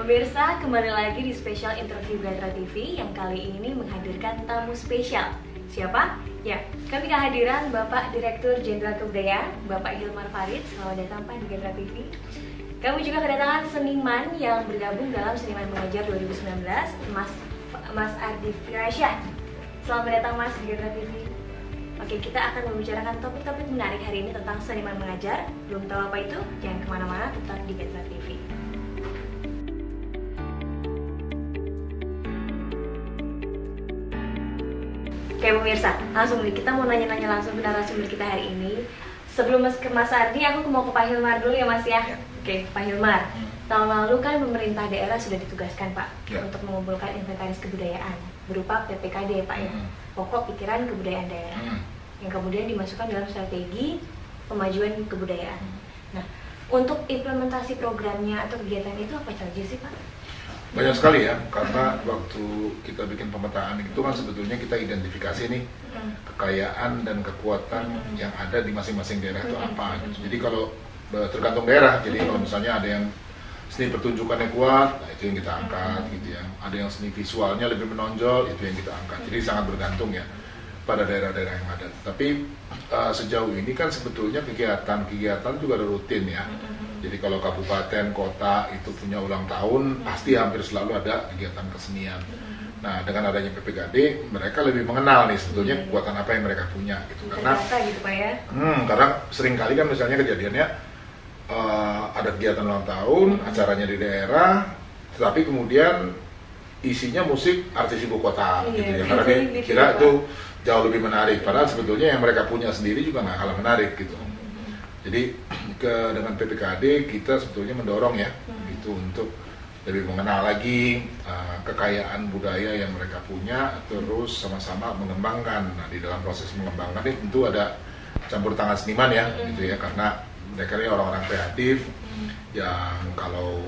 Pemirsa, kembali lagi di spesial interview Gatra TV yang kali ini menghadirkan tamu spesial. Siapa? Ya, kami kehadiran Bapak Direktur Jenderal Kebudayaan, Bapak Hilmar Farid. Selamat datang Pak di Gatra TV. Kami juga kedatangan seniman yang bergabung dalam Seniman Mengajar 2019, Mas Ardi Firaisyah. Selamat datang Mas di Gatra TV. Oke, kita akan membicarakan topik-topik menarik hari ini tentang seniman mengajar. Belum tahu apa itu? Jangan kemana-mana, tetap di Gatra TV. Oke pemirsa, langsung nih kita mau nanya-nanya langsung ke narasumber kita hari ini. Sebelum ke Mas Ardi, aku mau ke Pak Hilmar dulu ya Mas ya. Oke, Pak Hilmar. Tahun lalu kan pemerintah daerah sudah ditugaskan Pak untuk mengumpulkan inventaris kebudayaan berupa PPKD Pak ya, pokok pikiran kebudayaan daerah, yang kemudian dimasukkan dalam strategi pemajuan kebudayaan. Nah, untuk implementasi programnya atau kegiatan itu apa saja sih Pak? Banyak sekali ya, karena waktu kita bikin pemetaan itu kan sebetulnya kita identifikasi nih kekayaan dan kekuatan yang ada di masing-masing daerah itu apa gitu. Jadi kalau tergantung daerah, jadi kalau misalnya ada yang seni pertunjukannya kuat, nah itu yang kita angkat gitu ya. Ada yang seni visualnya lebih menonjol, itu yang kita angkat. Jadi sangat bergantung ya pada daerah-daerah yang ada. Tapi sejauh ini kan sebetulnya kegiatan juga ada rutin ya. Jadi kalau kabupaten, kota itu punya ulang tahun, pasti hampir selalu ada kegiatan kesenian. Nah, dengan adanya PPKD, mereka lebih mengenal nih sebetulnya kekuatan apa yang mereka punya gitu. Karena gitu Pak ya. Karena seringkali kan misalnya kejadiannya ada kegiatan ulang tahun, acaranya di daerah, tetapi kemudian isinya musik artis ibu kota gitu ya. Karena dia kira itu jauh lebih menarik, padahal sebetulnya yang mereka punya sendiri juga nggak kalah menarik gitu. Jadi dengan PPKD kita sebetulnya mendorong ya itu untuk lebih mengenal lagi kekayaan budaya yang mereka punya, terus sama-sama mengembangkan. Nah, di dalam proses mengembangkan ini tentu ada campur tangan seniman ya gitu ya, karena mereka ini orang-orang kreatif yang kalau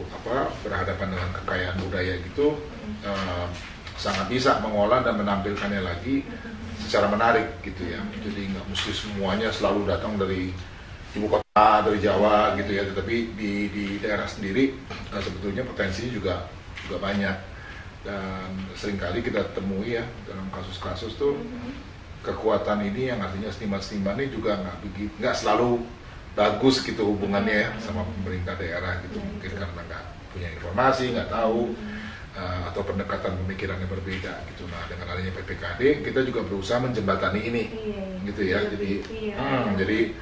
berhadapan dengan kekayaan budaya gitu sangat bisa mengolah dan menampilkannya lagi secara menarik gitu ya. Jadi nggak mesti semuanya selalu datang dari ibu kota, dari Jawa gitu ya, tetapi di daerah sendiri sebetulnya potensinya juga banyak. Dan seringkali kita temui ya dalam kasus-kasus tuh kekuatan ini yang artinya seniman-seniman ini juga nggak selalu bagus gitu hubungannya ya sama pemerintah daerah gitu. Mungkin karena nggak punya informasi, nggak tahu, atau pendekatan pemikirannya berbeda gitu. Nah, dengan adanya PPKD kita juga berusaha menjembatani ini gitu ya. Jadi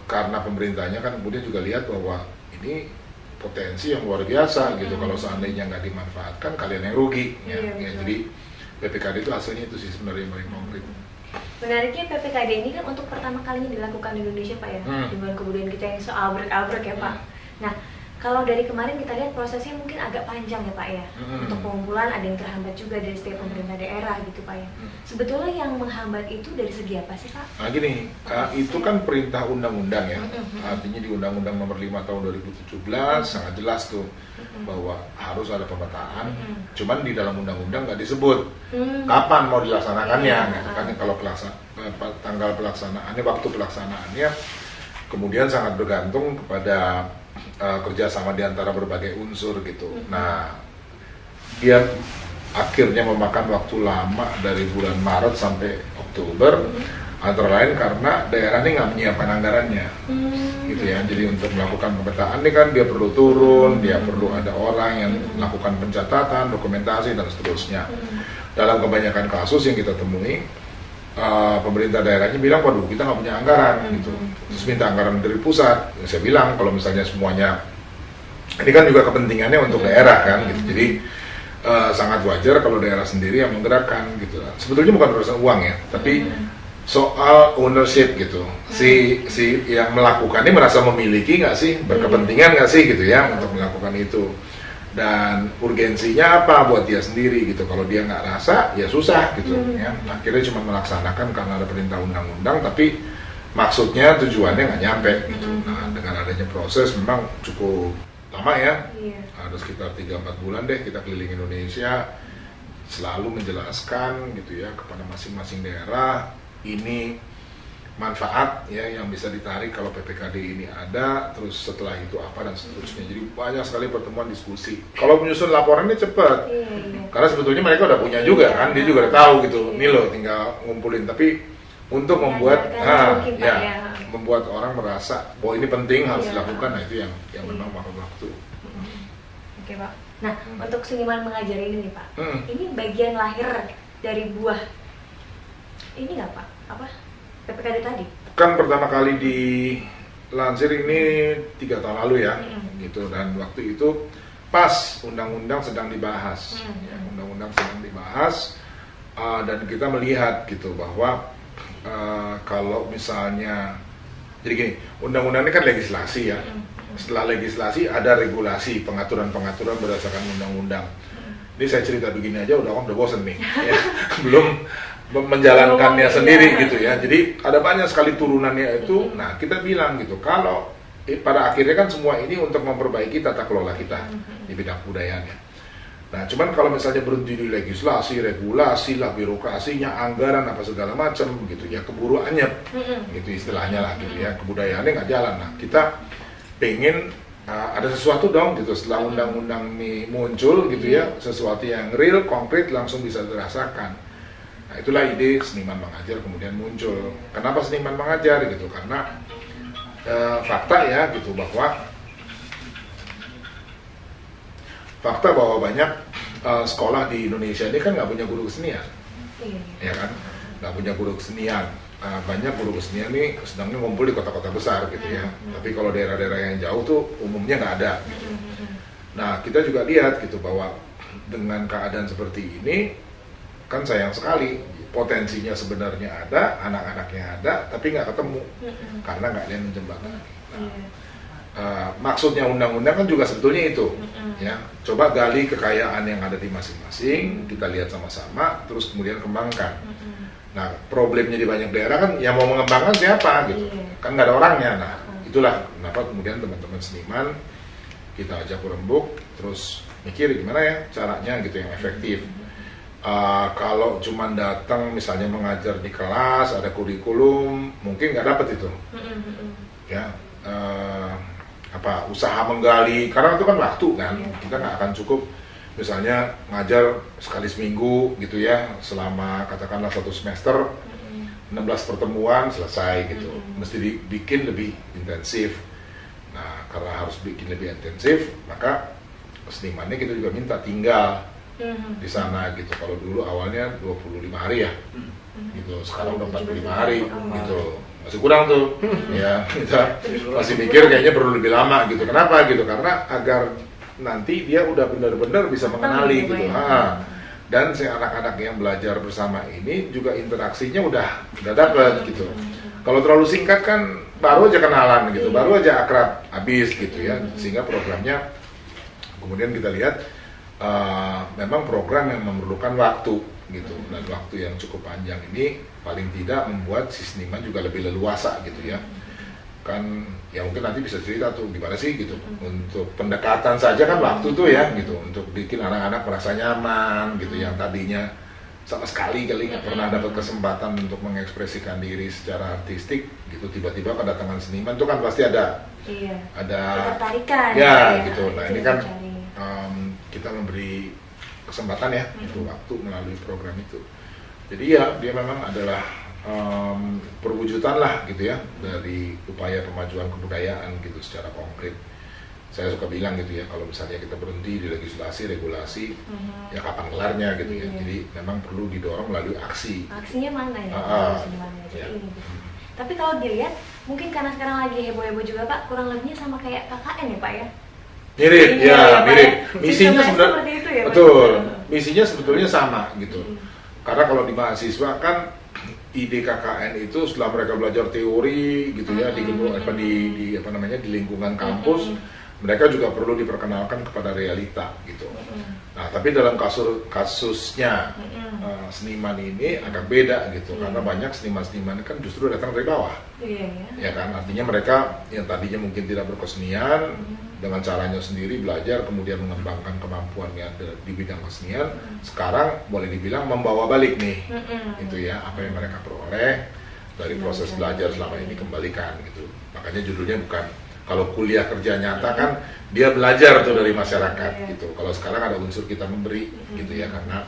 karena pemerintahnya kan kemudian juga lihat bahwa ini potensi yang luar biasa gitu. Kalau seandainya nggak dimanfaatkan, kalian yang rugi ya. Jadi PPKD itu hasilnya itu sih sebenarnya yang paling konkret. Menariknya PPKD ini kan untuk pertama kalinya dilakukan di Indonesia Pak ya, dengan kebudayaan kita yang seabrek-abrek ya Pak. Nah, kalau dari kemarin kita lihat prosesnya mungkin agak panjang ya Pak ya. Untuk pengumpulan ada yang terhambat juga dari setiap pemerintah daerah gitu Pak ya. Sebetulnya yang menghambat itu dari segi apa sih Pak? Nah gini, itu kan perintah undang-undang ya. Artinya di Undang-Undang Nomor 5 Tahun 2017 sangat jelas tuh bahwa harus ada pemetaan. Cuman di dalam undang-undang nggak disebut kapan mau dilaksanakannya. Kan kalau tanggal pelaksanaannya, waktu pelaksanaannya kemudian sangat bergantung kepada kerjasama di antara berbagai unsur gitu. Nah, dia akhirnya memakan waktu lama dari bulan Maret sampai Oktober, antara lain karena daerah ini nggak menyiapkan anggarannya, gitu ya. Jadi untuk melakukan pemetaan ini kan dia perlu turun, dia perlu ada orang yang melakukan pencatatan, dokumentasi dan seterusnya. Dalam kebanyakan kasus yang kita temui, pemerintah daerahnya bilang, waduh kita nggak punya anggaran gitu, terus minta anggaran dari pusat. Saya bilang kalau misalnya semuanya ini kan juga kepentingannya untuk daerah kan gitu, jadi sangat wajar kalau daerah sendiri yang menggerakkan gitu. Sebetulnya bukan urusan uang ya, tapi soal ownership gitu. Si yang melakukan ini merasa memiliki nggak sih, berkepentingan nggak sih gitu ya untuk melakukan itu. Dan urgensinya apa buat dia sendiri gitu. Kalau dia nggak rasa ya susah gitu ya. Akhirnya cuma melaksanakan karena ada perintah undang-undang, tapi maksudnya tujuannya nggak nyampe gitu. Nah, dengan adanya proses memang cukup lama ya. Ada sekitar 3-4 bulan deh kita keliling Indonesia selalu menjelaskan gitu ya kepada masing-masing daerah ini manfaat ya yang bisa ditarik kalau PPKD ini ada, terus setelah itu apa dan seterusnya. Jadi banyak sekali pertemuan diskusi. Kalau menyusun laporannya cepat, karena sebetulnya mereka udah punya juga kan, dia juga udah tahu gitu. Ini loh tinggal ngumpulin. Tapi untuk membuat membuat orang merasa bahwa ini penting harus dilakukan, nah itu yang memang makan waktu. Oke Pak. Nah untuk seniman mengajar ini nih Pak, ini bagian lahir dari buah ini nggak Pak? Apa? PPKD tadi? Kan pertama kali dilansir ini 3 tahun lalu ya, gitu. Dan waktu itu pas undang-undang sedang dibahas, undang-undang sedang dibahas, dan kita melihat gitu bahwa kalau misalnya, jadi gini, undang-undang ini kan legislasi ya. Setelah legislasi ada regulasi, pengaturan-pengaturan berdasarkan undang-undang. Ini saya cerita begini aja udah bosen nih, ya. Belum menjalankannya sendiri gitu ya. Jadi ada banyak sekali turunannya itu. Nah kita bilang gitu, kalau pada akhirnya kan semua ini untuk memperbaiki tata kelola kita di bidang kebudayaannya. Nah cuman kalau misalnya berhenti di legislasi, regulasi lah, birokrasinya, anggaran apa segala macam gitu ya, keburu anyep gitu istilahnya lah gitu ya, kebudayaannya nggak jalan. Nah kita pengen ada sesuatu dong gitu setelah undang-undang ini muncul gitu ya, sesuatu yang real, konkret, langsung bisa dirasakan. Nah itulah ide seniman mengajar kemudian muncul. Kenapa seniman mengajar gitu? Karena fakta ya gitu bahwa banyak sekolah di Indonesia ini kan nggak punya guru kesenian, ya kan? Nggak punya guru kesenian. Banyak guru kesenian ini sedangnya ngumpul di kota-kota besar gitu ya. Tapi kalau daerah-daerah yang jauh tuh umumnya nggak ada. Gitu. Nah kita juga lihat gitu bahwa dengan keadaan seperti ini kan sayang sekali, potensinya sebenarnya ada, anak-anaknya ada, tapi nggak ketemu karena nggak ada yang menjembatani. Maksudnya undang-undang kan juga sebetulnya itu, ya. Coba gali kekayaan yang ada di masing-masing, kita lihat sama-sama, terus kemudian kembangkan. Nah, problemnya di banyak daerah kan yang mau mengembangkan siapa gitu, kan nggak ada orangnya. Nah, itulah kenapa kemudian teman-teman seniman kita ajak berembuk, terus mikir gimana ya caranya gitu yang efektif. Kalau cuma datang misalnya mengajar di kelas ada kurikulum mungkin nggak dapat itu ya, usaha menggali karena itu kan waktu kan, kita nggak akan cukup misalnya ngajar sekali seminggu gitu ya selama katakanlah 1 semester 16 pertemuan selesai gitu, mesti dibikin lebih intensif. Nah karena harus bikin lebih intensif maka senimannya kita juga minta tinggal di sana gitu. Kalau dulu awalnya 25 hari ya, gitu. Sekarang udah 45 hari, gitu. Masih kurang tuh, ya. Kita masih mikir kayaknya perlu lebih lama gitu. Kenapa gitu? Karena agar nanti dia udah benar-benar bisa mengenali gitu. Dan si anak-anak yang belajar bersama ini juga interaksinya udah dapet gitu. Kalau terlalu singkat kan baru aja kenalan gitu, baru aja akrab habis gitu ya. Sehingga programnya kemudian kita lihat memang program yang memerlukan waktu gitu, dan waktu yang cukup panjang ini paling tidak membuat si seniman juga lebih leluasa gitu ya. Kan ya mungkin nanti bisa cerita tuh gimana sih gitu untuk pendekatan saja kan waktu tuh ya gitu, untuk bikin anak-anak merasa nyaman gitu yang tadinya sama sekali nggak pernah dapat kesempatan untuk mengekspresikan diri secara artistik gitu, tiba-tiba kedatangan seniman itu kan pasti ada ketertarikan ya gitu. Nah ini kan kita memberi kesempatan ya itu waktu melalui program itu. Jadi ya dia memang adalah perwujudan lah gitu ya dari upaya pemajuan kebudayaan gitu secara konkret. Saya suka bilang gitu ya, kalau misalnya kita berhenti di legislasi, regulasi, ya kapan kelarnya gitu ya. Jadi memang perlu didorong melalui aksi. Aksinya mana ya? Tapi kalau dilihat, mungkin karena sekarang lagi heboh-heboh juga Pak, kurang lebihnya sama kayak KKN ya Pak ya? Mirip, mirip. Misinya sebenarnya itu ya, betul. Misinya sebetulnya sama gitu. Karena kalau di mahasiswa kan ide KKN itu setelah mereka belajar teori gitu ya di lingkungan kampus, mereka juga perlu diperkenalkan kepada realita gitu. Nah, tapi dalam kasusnya seniman ini agak beda gitu, karena banyak seniman-seniman kan justru datang dari bawah. Ya kan, artinya mereka yang tadinya mungkin tidak berkesenian, dengan caranya sendiri belajar kemudian mengembangkan kemampuannya di bidang kesenian, sekarang boleh dibilang membawa balik nih itu ya apa yang mereka peroleh, dari proses belajar selama ini kembalikan gitu. Makanya judulnya bukan kalau kuliah kerja nyata kan dia belajar tuh dari masyarakat gitu. Kalau sekarang ada unsur kita memberi gitu ya, karena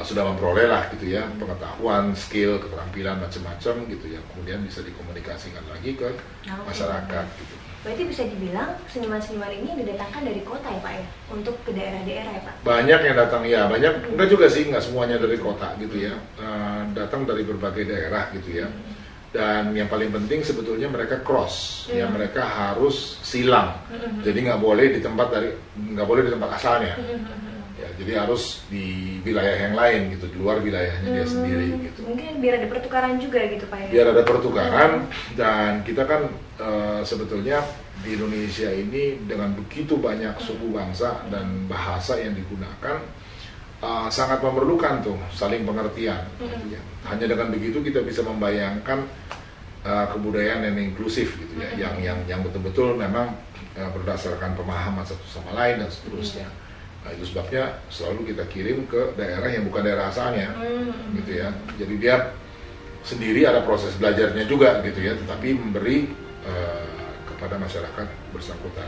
sudah memperoleh lah gitu ya pengetahuan, skill, keterampilan macam-macam gitu ya, kemudian bisa dikomunikasikan lagi ke masyarakat gitu. Berarti bisa dibilang seniman-seniman ini didatangkan dari kota ya Pak ya, untuk ke daerah-daerah ya Pak? Banyak yang datang ya, banyak enggak juga sih, enggak semuanya dari kota gitu ya, datang dari berbagai daerah gitu ya. Dan yang paling penting sebetulnya mereka cross, ya mereka harus silang, jadi nggak boleh di tempat asalnya. Ya, jadi harus di wilayah yang lain gitu, di luar wilayahnya dia sendiri gitu. Mungkin biar ada pertukaran juga gitu Pak ya? Biar ada pertukaran, dan kita kan sebetulnya di Indonesia ini dengan begitu banyak suku bangsa dan bahasa yang digunakan, sangat memerlukan tuh saling pengertian. Gitu ya. Hanya dengan begitu kita bisa membayangkan kebudayaan yang inklusif gitu ya, yang betul-betul memang berdasarkan pemahaman satu sama lain dan seterusnya. Nah, itu sebabnya selalu kita kirim ke daerah yang bukan daerah asalnya, gitu ya. Jadi dia sendiri ada proses belajarnya juga, gitu ya, tetapi memberi kepada masyarakat bersangkutan.